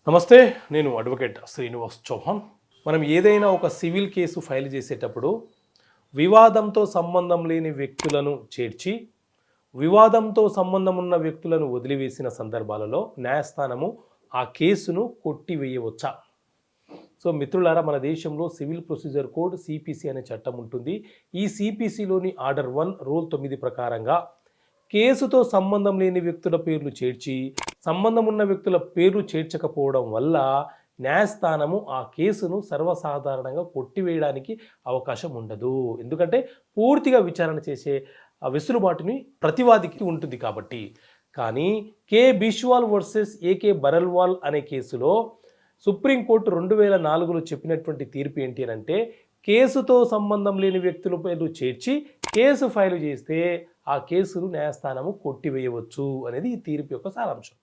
నమస్తే, నేను అడ్వకేట్ శ్రీనివాస్ చౌహాన్. మనం ఏదైనా ఒక సివిల్ కేసు ఫైల్ చేసేటప్పుడు వివాదంతో సంబంధం లేని వ్యక్తులను చేర్చి వివాదంతో సంబంధం ఉన్న వ్యక్తులను వదిలివేసిన సందర్భాలలో న్యాయస్థానము ఆ కేసును కొట్టివేయవచ్చా? సో మిత్రులారా, మన దేశంలో సివిల్ ప్రొసీజర్ కోడ్ సిపిసి అనే చట్టం ఉంటుంది. ఈ సిపిసిలోని ఆర్డర్ 1 రూల్ 9 ప్రకారంగా కేసుతో సంబంధం లేని వ్యక్తుల పేర్లు చేర్చి సంబంధం ఉన్న వ్యక్తుల పేర్లు చేర్చకపోవడం వల్ల న్యాయస్థానము ఆ కేసును సర్వసాధారణంగా కొట్టివేయడానికి అవకాశం ఉండదు. ఎందుకంటే పూర్తిగా విచారణ చేసే వెసులుబాటుని ప్రతివాదికి ఉంటుంది కాబట్టి. కానీ కే బిష్వాల్ వర్సెస్ ఏకే బరల్వాల్ అనే కేసులో సుప్రీంకోర్టు 2004లో చెప్పినటువంటి తీర్పు ఏంటి అంటే, కేసుతో సంబంధం లేని వ్యక్తుల పేర్లు చేర్చి కేసు ఫైలు చేస్తే ఆ కేసును న్యాయస్థానము కొట్టివేయవచ్చు అనేది ఈ తీర్పు యొక్క సారాంశం.